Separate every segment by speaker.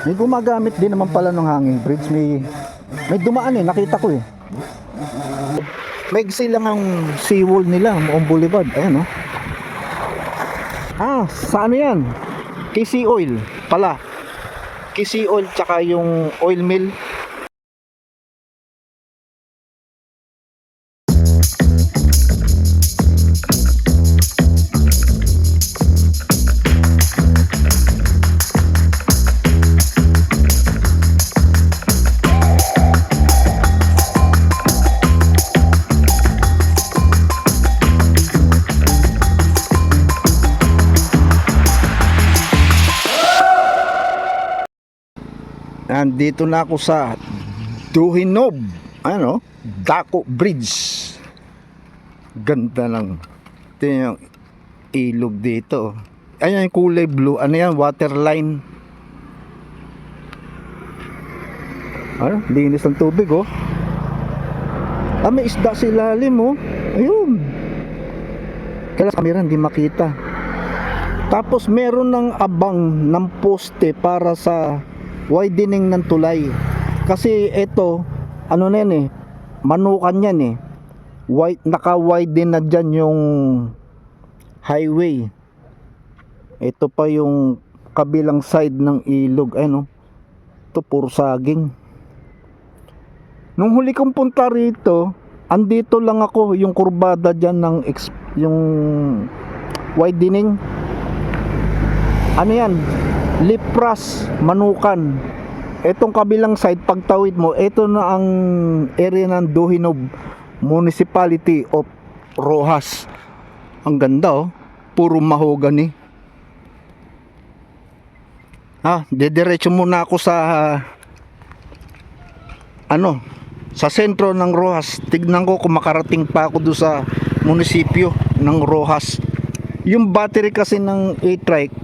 Speaker 1: May gumagamit din naman pala ng hanging bridge. May dumaan nakita ko eh. Maigsi lang ang seawall nila, Moong Boulevard. Ayan oh. Sa ano yan? KC Oil pala. KC Oil tsaka yung oil mill. Nandito na ako sa Duhinob, Daco Bridge. Ganda lang. Ito yung ilog dito. Ayan yung kulay blue. Ano yan? Water line. Linis ng tubig oh. May isda sa ilalim oh. Ayun. Kaya sa kamera hindi makita. Tapos meron ng abang ng poste para sa widening ng tulay. Kasi ito, ano na yan manukan yan naka-widen na dyan yung highway. Ito pa yung kabilang side ng ilog. Ito puro saging. Nung huli kong punta rito, andito lang ako, yung kurbada dyan ng yung widening. Ano yan? Lipras, Manukan. Etong kabilang side, pagtawid mo, ito na ang area ng Duhinob Municipality of Roxas. Ang ganda puro mahogany. Dediretso muna ako sa sa sentro ng Roxas. Tignan ko kung makarating pa ako doon sa munisipyo ng Roxas. Yung battery kasi ng e-trike,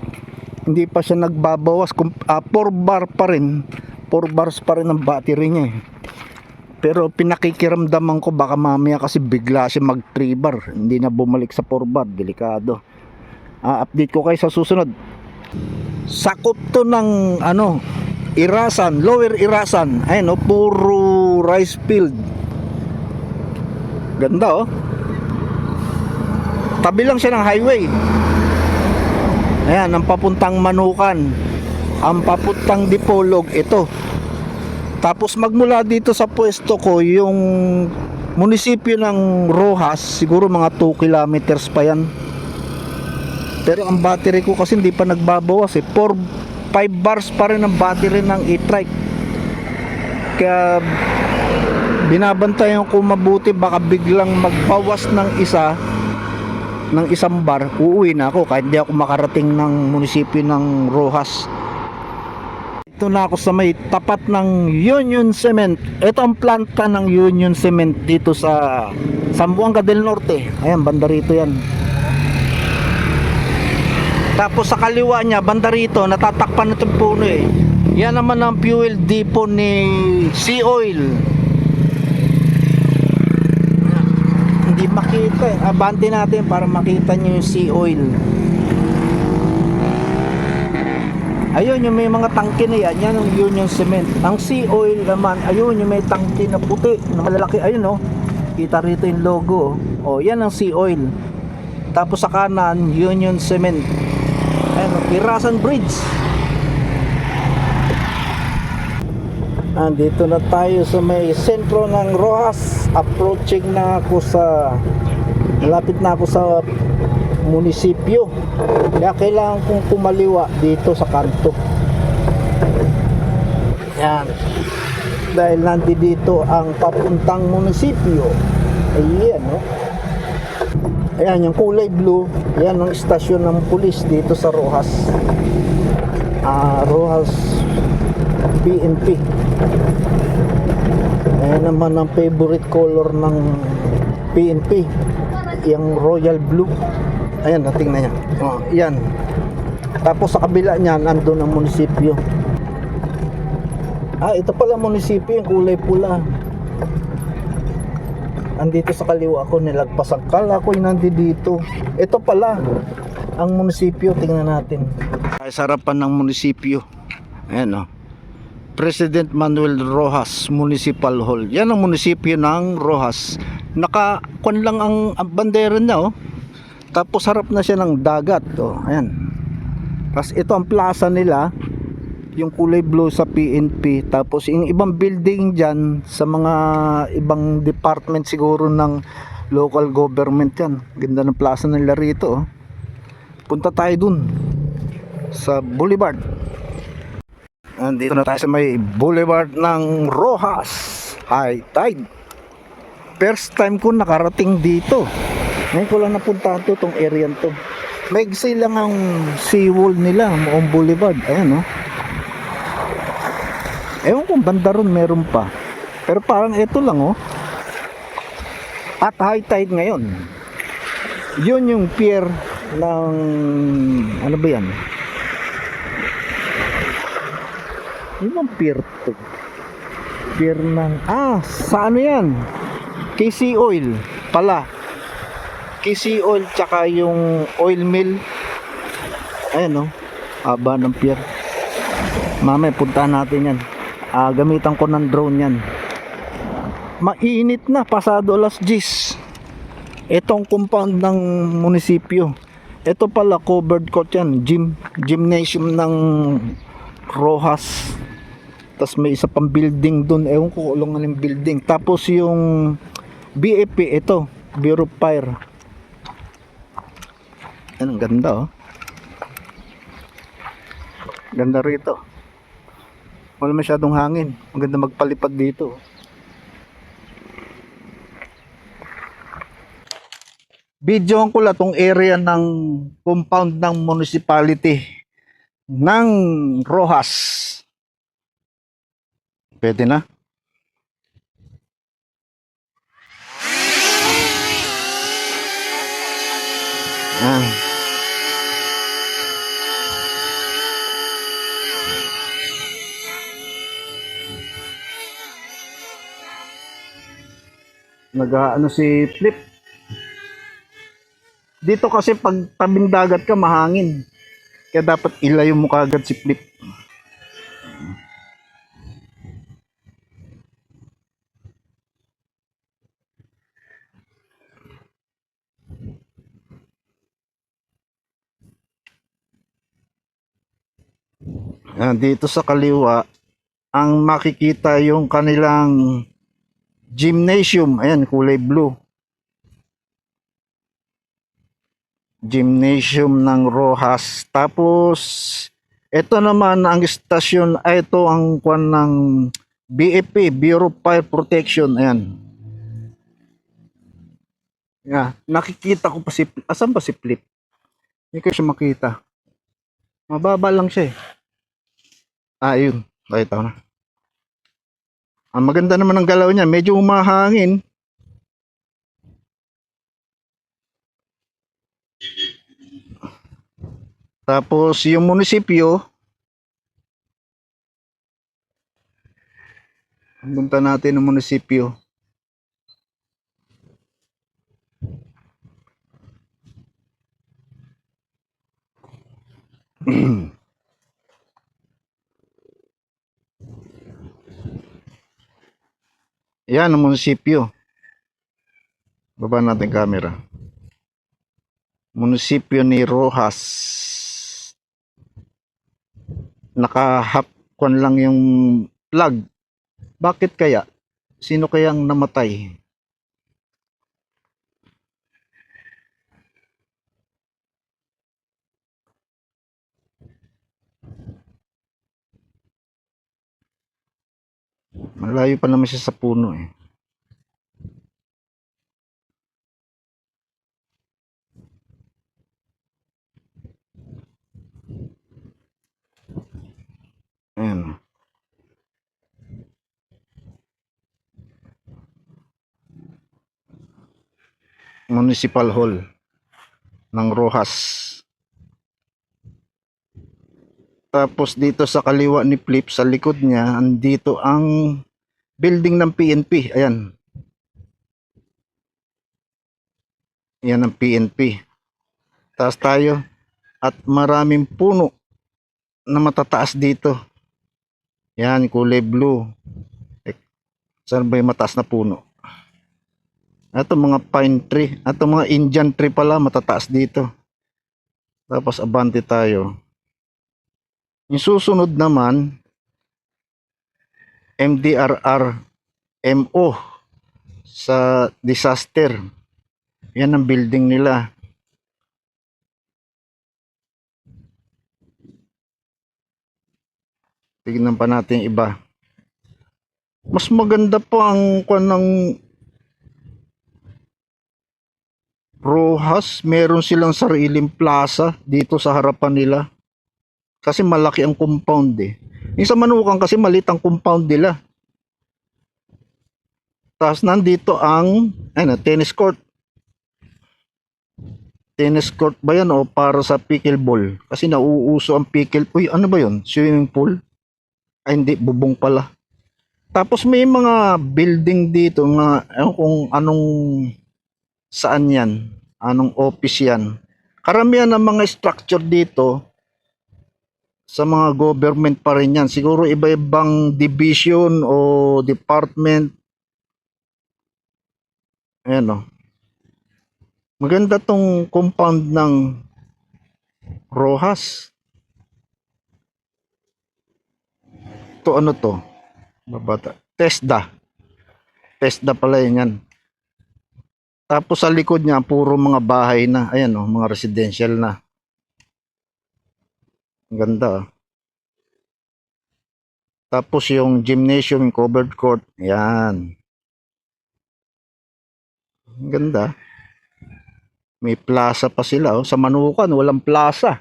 Speaker 1: hindi pa siya nagbabawas. 4 bar pa rin. 4 bars pa rin ang battery niya Pero pinakikiramdaman ko baka mamaya kasi bigla siya mag 3 bar. Hindi na bumalik sa 4 bar. Delikado. Update ko kayo sa susunod. Sakop to ng Irasan, Lower Irasan. Ayun puro rice field. Ganda Tabi lang siya ng highway. Ayan, ang papuntang Manukan. Ang papuntang Dipolog, ito. Tapos magmula dito sa pwesto ko, yung munisipyo ng Roxas, siguro mga 2 kilometers pa yan. Pero ang battery ko kasi hindi pa nagbabawas 5 bars pa rin ang battery ng e-trike. Kaya binabantayan ko mabuti, baka biglang magbawas ng isang bar, uuwi na ako kahit di ako makarating ng munisipyo ng Roxas. Ito na ako sa may tapat ng Union Cement. Ito ang planta ng Union Cement dito sa Zamboanga del Norte. Ayan, banda rito yan. Tapos sa kaliwa niya, banda rito, natatakpan na itong puno Yan naman ang fuel depot ni Sea Oil. Hindi makita Abante natin para makita nyo yung Sea Oil. Ayun yung may mga tangke na yan. Yan ang Union Cement. Ang Sea Oil naman, ayun yung may tangke na puti na malalaki. Ayun kita rito yung logo yan ang Sea Oil. Tapos sa kanan, Union Cement. Ayun Irasan Bridge. Dito na tayo sa may sentro ng Roxas. Approaching na ako malapit na ako sa munisipyo. Kaya kailangan kong kumaliwa dito sa kanto. Yan. Dahil nandito ang papuntang munisipyo. Ayan Ayan yung kulay blue. Yan ang istasyon ng pulis dito sa Roxas. Roxas PNP. Ayan naman ang favorite color ng PNP, yung royal blue. Ayan, tingnan niya. Yan. Tapos sa kabila niyan, andun ang munisipyo. Ito pala munisipyo, yung kulay pula. Andito sa kaliwa ko, nilagpasan. Kala ko yung nandito. Ito pala ang munisipyo, tingnan natin. Ay, sarapan ng munisipyo. Ayan President Manuel Rojas Municipal Hall. Yan ang munisipyo ng Rojas. Nakakuan lang ang bandera niya, oh. Tapos harap na siya ng dagat, oh. Ayan. Tapos ito ang plaza nila, yung kulay blue sa PNP. Tapos yung ibang building dyan sa mga ibang department siguro ng local government yan. Ganda ng plaza nila rito, oh. Punta tayo dun sa Boulevard. Andito na tayo sa may Boulevard ng Rojas High Tide. First time ko nakarating dito. Ngayon ko lang napuntahan to, tong area to. Maigsi lang ang seawall nila, Moong Boulevard. Ayan, oh. Ewan kung banda ron meron pa. Pero parang ito lang, oh. At high tide ngayon. Yun yung pier ng ano ba yan? Yun ang pier to. Pier ng sa ano yan? KC Oil pala. KC Oil tsaka yung oil mill. Ayan, oh. Aba ng pier. Mamaya puntahan natin yan. Gamitan ko ng drone yan. Mainit na, pasado alas 10. Itong compound ng munisipyo. Ito pala covered court yan, gymnasium ng Rojas. Tapos may isa pang building dun, ewan ko kung anong building. Tapos yung BFP, ito Bureau of Fire. Yan, ang ganda, oh. Ganda rito. Wala masyadong hangin. Maganda magpalipad dito. Videoan ko lang tong area ng compound ng municipality ng Rojas. Pwede na. Nag-ano si Flip. Dito kasi pag tabing dagat ka mahangin. Kaya dapat ilayo mo kagad si Flip. Dito sa kaliwa ang makikita yung kanilang gymnasium. Ayan, kulay blue. Gymnasium ng Rojas. Tapos ito naman ang istasyon, ito ang kwan ng BFP, Bureau of Fire Protection. Ayan. Nakikita ko pa si Flip. Asan ba si Flip? Hindi ko siya makita. Mababa lang siya, eh. Ayun. Ito na. Ang maganda naman ang galaw niya. Medyo humahangin. Tapos yung munisipyo, punta natin ang munisipyo. Yan ang munisipyo. Baba natin camera. Munisipyo ni Rojas. Nakahapkon lang yung flag. Bakit kaya? Sino kayang namatay? Malayo pa naman siya sa puno, eh. Ayan. Municipal Hall ng Rojas. Tapos dito sa kaliwa ni Flip, sa likod niya, andito ang building ng PNP. Ayan. Yan ang PNP. Taas tayo. At maraming puno na matataas dito. Yan, kulay blue. Eh, saan ba yung mataas na puno? Ito mga pine tree. Ito mga Indian tree pala, matataas dito. Tapos abante tayo. Yung susunod naman, MDRR MO sa disaster. Yan ang building nila. Tignan pa natin yung iba. Mas maganda pa ang kanang Rojas. Meron silang sariling plaza dito sa harapan nila. Kasi malaki ang compound eh. Yung sa Manukan kasi maliit ang compound nila. Tapos nandito ang tennis court. Tennis court ba yan o para sa pickleball? Kasi nauuso ang pickle. Uy, ano ba yun? Swimming pool? Ay hindi, bubong pala. Tapos may mga building dito, mga kung anong saan yan, anong office yan. Karamihan ng mga structure dito sa mga government pa rin yan. Siguro iba-ibang division o department. Ayan o. Maganda tong compound ng Rojas. To ano to? Babata. TESDA. TESDA pala yan. Tapos sa likod niya, puro mga bahay na. Ayan o, mga residential na. Ang ganda o. Tapos yung gymnasium, covered court. Ayan. Ang ganda. May plaza pa sila. Sa Manukan, walang plaza.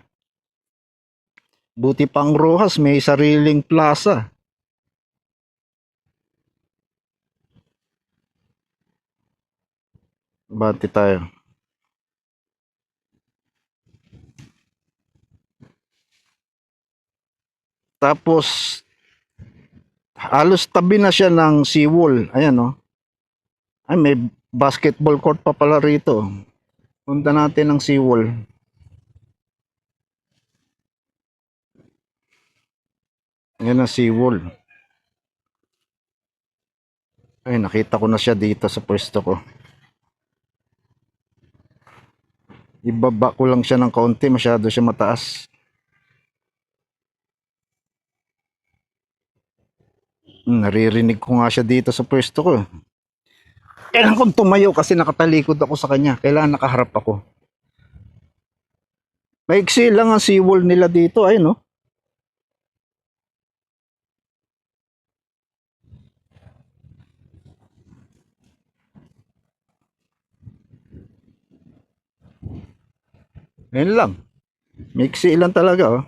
Speaker 1: Buti pang Rojas, may sariling plaza. Bati tayo. Tapos, halos tabi na siya ng seawall. Ayan o. Ay, may basketball court pa pala rito. Punta natin ng seawall. Ayan ang seawall. Ay, nakita ko na siya dito sa pwesto ko. Ibaba ko lang siya ng kaunti, masyado siya mataas. Naririnig ko nga siya dito sa pwesto ko. Kailangan kong tumayo kasi nakatalikod ako sa kanya. Kailangan nakaharap ako. Maiksi lang ang seawall nila dito, ay no? Ayun lang. Maiksi lang talaga, oh.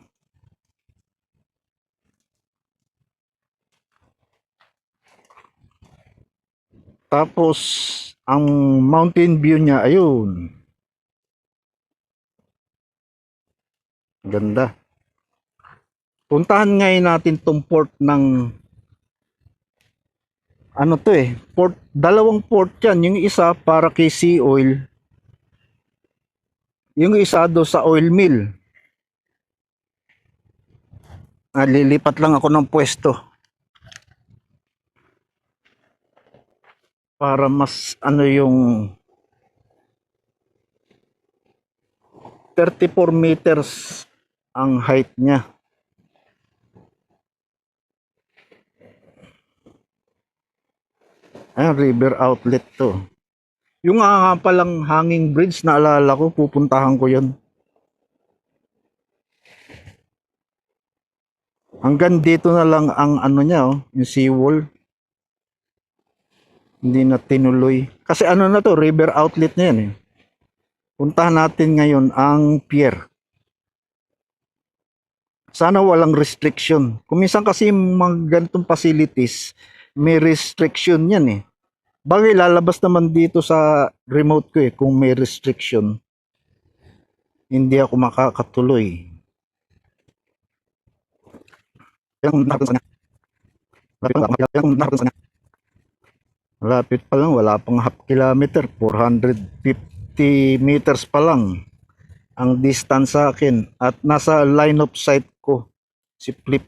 Speaker 1: Tapos, ang mountain view niya, ayun. Ganda. Puntahan ngayon natin tong port ng ano to eh, port, dalawang port yan. Yung isa para kay Sea Oil. Yung isa do sa oil mill. Lilipat lang ako ng pwesto. Para mas ano yung 34 meters ang height niya. Ayan, river outlet to. Yung palang hanging bridge, naalala ko, pupuntahan ko yun. Hanggang dito na lang ang ano niya, oh, yung seawall. Hindi na tinuloy. Kasi ano na to, river outlet na yan eh. Puntahan natin ngayon ang pier. Sana walang restriction. Kung minsan kasi mga ganitong facilities, may restriction yan eh. Bagay lalabas naman dito sa remote ko eh, kung may restriction. Hindi ako makakatuloy. Malapit pa lang, wala pang half kilometer, 450 meters pa lang ang distance sa akin at nasa line of sight ko si Flip.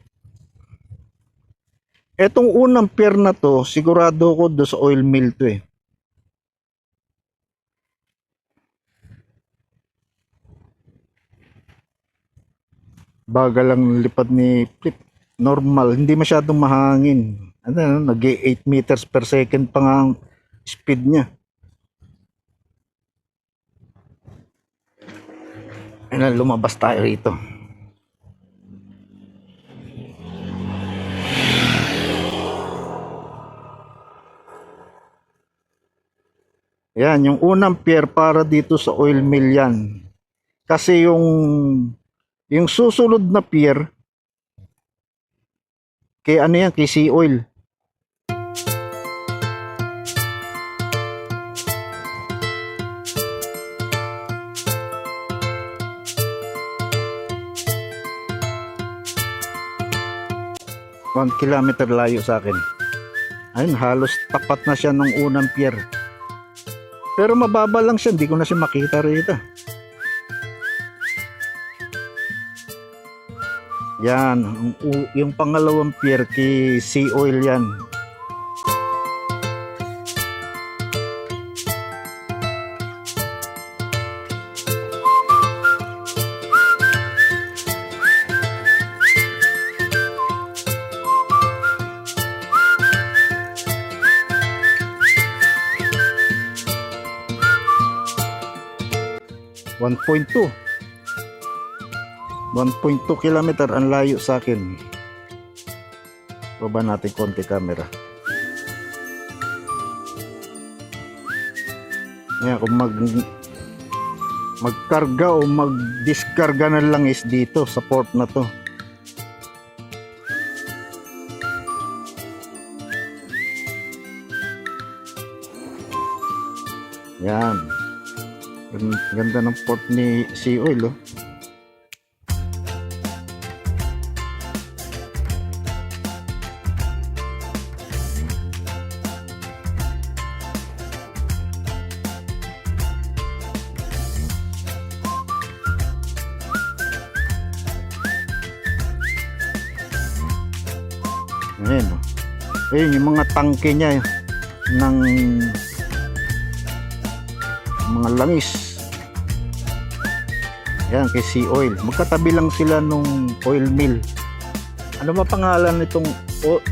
Speaker 1: Etong unang pair na to, sigurado ko do sa oil mill to eh. Bagal lang lipad ni Flip. Normal, hindi masyadong mahangin. Ano, nag-8 meters per second pa nga ang speed niya. Ayun, lumabas tayo rito. Yan, yung unang pair para dito sa oil mill yan. Kasi yung susunod na pair, kay ano yan, kay Sea Oil. One kilometer layo sa akin. Ayun, halos tapat na siya nung unang pier. Pero mababa lang siya, hindi ko na siya makita rito. Yan, yung pangalawang pier kay Sea Oil yan. One point 1.2 kilometer ang layo sa akin. Baba natin konti camera. Yan, kung magkarga o magdiskarga na lang is dito sa port na to. Yan. Ganda ng port ni Sea Oil, oh. Ayan, oh. Ayun, yung mga tangke niya ng mga langis. Yan, kay Sea Oil. Magkatabi lang sila nung oil mill. Ano ba pangalan nitong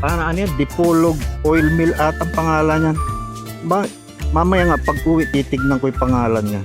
Speaker 1: ano yan? Dipolog Oil Mill at ang pangalan niyan. Mamaya nga pag uwi titignan ko yung pangalan niya.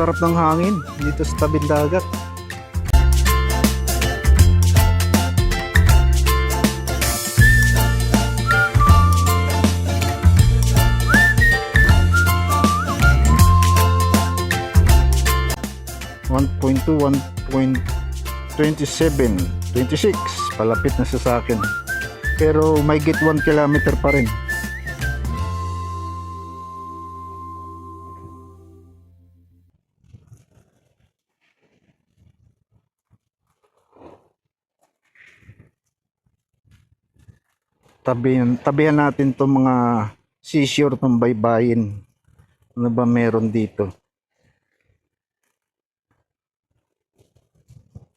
Speaker 1: Sarap ng hangin dito sa tabing dagat. One point 1.27 26 palapit na siya sa akin, pero may get 1 kilometer pa rin. Tabihan natin itong mga seashore ng baybayin. Ano ba meron dito?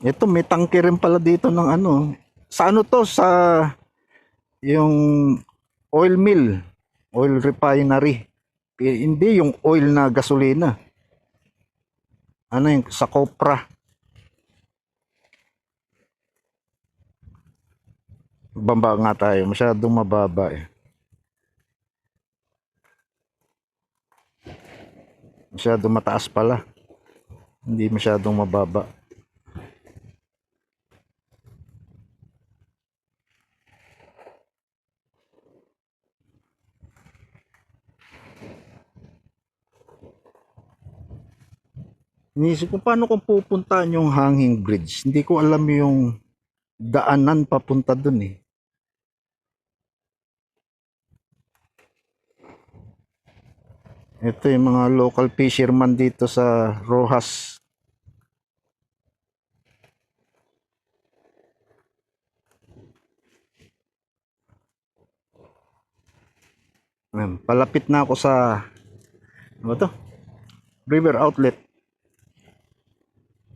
Speaker 1: Ito, may tangke rin pala dito ng ano. Sa ano to? Sa yung oil mill, oil refinery. Hindi yung oil na gasolina. Ano yung sa Copra. Bamba nga tayo, masyadong mababa eh. Masyadong mataas pala. Hindi masyadong mababa. Inisip ko paano kung pupuntahan yung hanging bridge. Hindi ko alam yung daanan papunta dun eh. Ito yung mga local fisherman dito sa Rojas. Ayan, palapit na ako sa ano ba to? River outlet.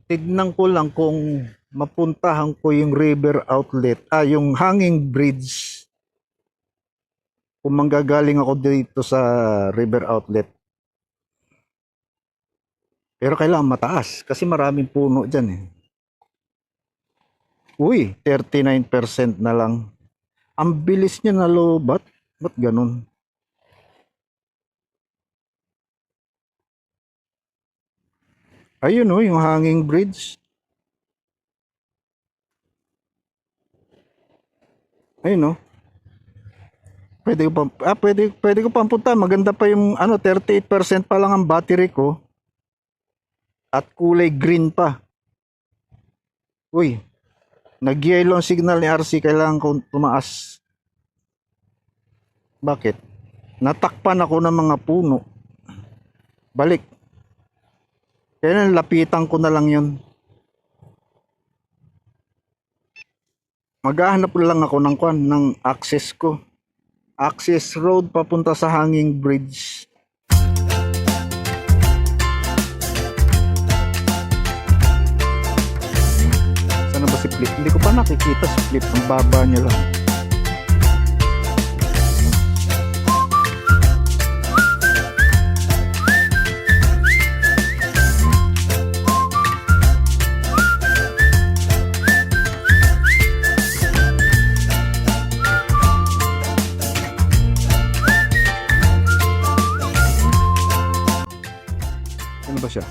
Speaker 1: Tignan ko lang kung mapuntahan ko yung river outlet, yung hanging bridge. Kung manggagaling ako dito sa river outlet. Pero kailangan mataas kasi maraming puno dyan eh. Uy, 39% na lang. Ang bilis niya na lobat. Ba't ganun? Ayun oh, yung hanging bridge. Ayun oh. Pwede ko pang punta. Maganda pa yung 38% pa lang ang battery ko at kulay green pa. Uy, nag-yellow ang signal ni RC, kailangan ko tumaas. Bakit? Natakpan ako ng mga puno. Balik. Kaya lapitan ko na lang yun. Maghahanap lang ako ng access ko. Access road papunta sa hanging bridge. Sana ba si Flip? Hindi ko pa nakikita si Flip. Ang baba niya lang. Ano ba siya?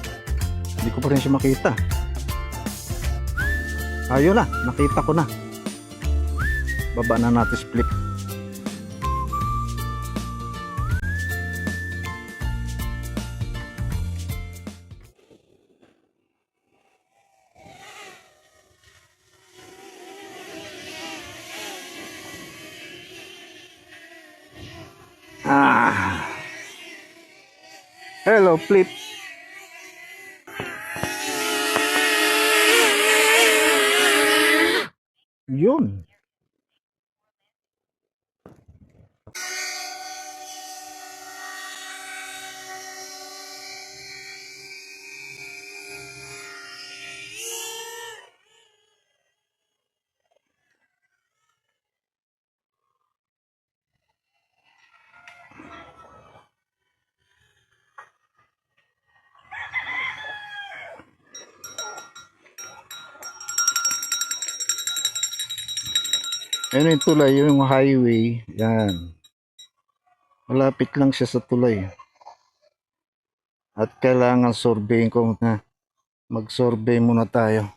Speaker 1: Hindi ko pa rin siya makita. Ayun na, nakita ko na. Baba na natin split. Hello, Flip. Yun. Ayun yung tulay, yung highway. Yan. Malapit lang siya sa tulay. At kailangan surveyin ko na. Mag-survey muna tayo.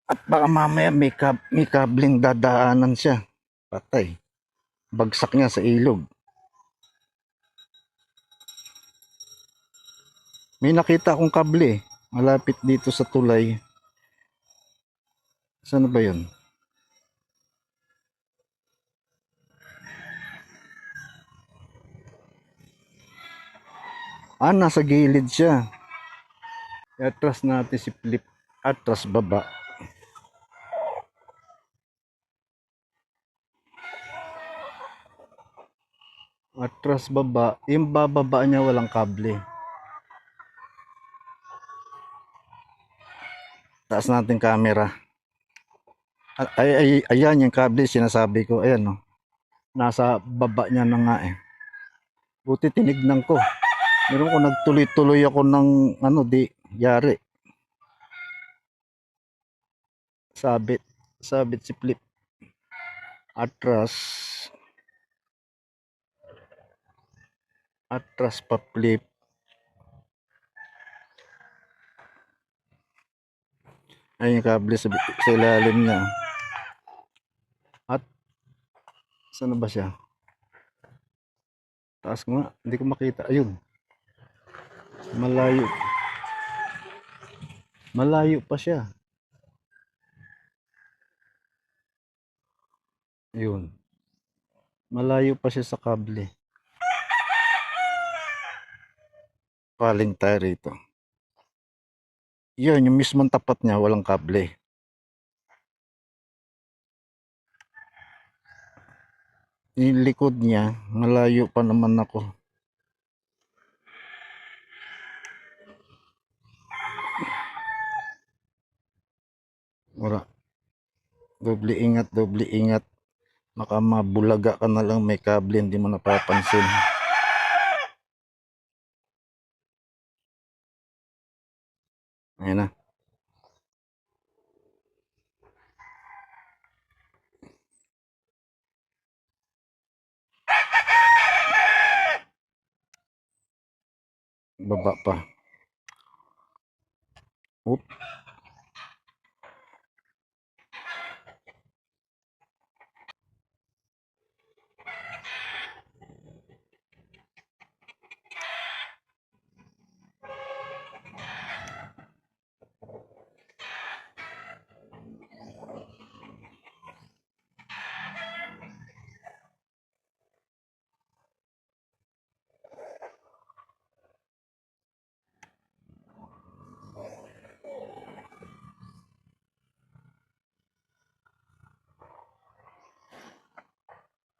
Speaker 1: At baka mamaya may kabling dadaanan siya. Patay. Bagsak niya sa ilog. May nakita akong kable. Malapit dito sa tulay. Saan ba yun? Nasa gilid siya. Atras natin si Flip. Atras baba. Atras baba. Yung bababa niya walang kable. Taas natin camera. Ayan yung kable sinasabi ko. Ayan no. Nasa baba niya na nga eh. Buti tinignan ko. Meron ko nagtuloy-tuloy ako ng di yari. Sabit si Flip. Atras pa Flip. Ayun yung kable sa ilalim niya. At saan ba siya? Taas ko nga, hindi ko makita. Ayun. Malayo. Malayo pa siya. Yun. Malayo pa siya sa kable. Paling tayo rito. Yun, yung mismong tapat niya, walang kable. Yung likod niya, malayo pa naman ako. Wala. Doble ingat, doble ingat. Baka mabulaga ka na lang, may kable, hindi mo napapansin. Ayan na. Baba pa. Oop.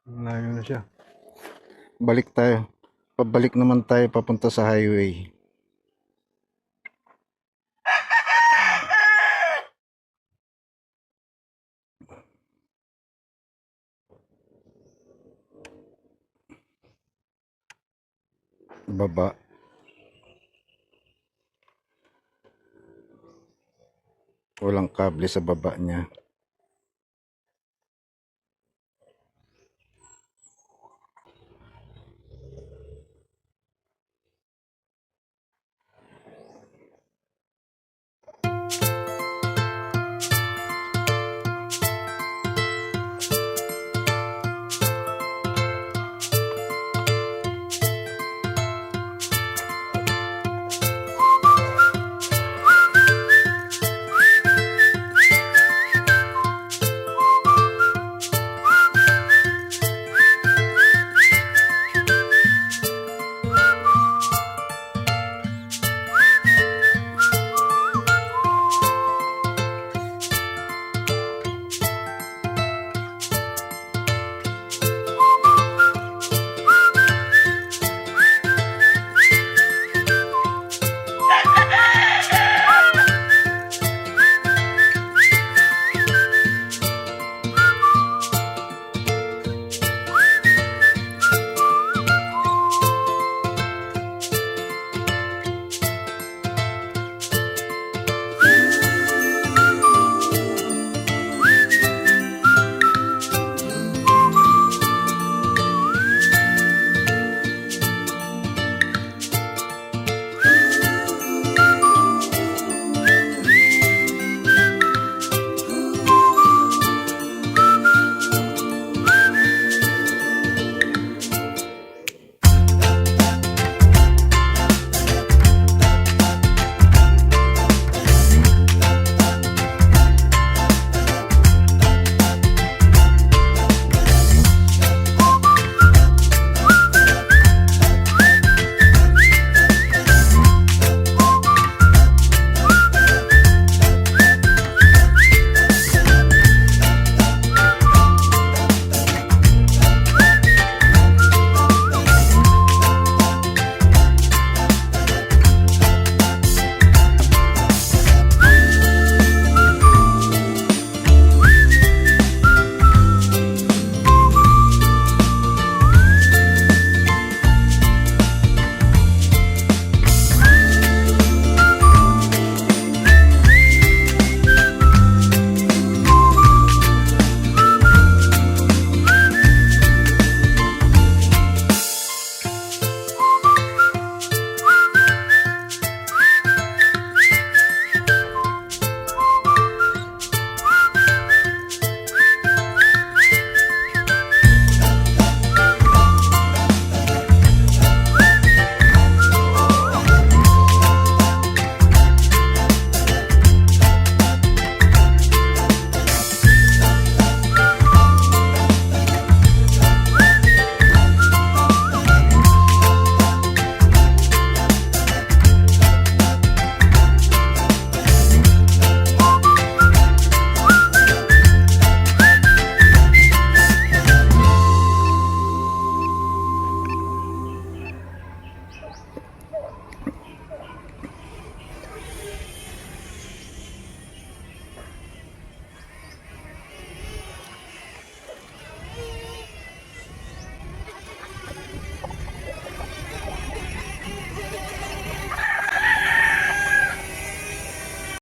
Speaker 1: Malayo na siya. Balik tayo. Pabalik naman tayo papunta sa highway. Baba. Walang kable sa baba niya.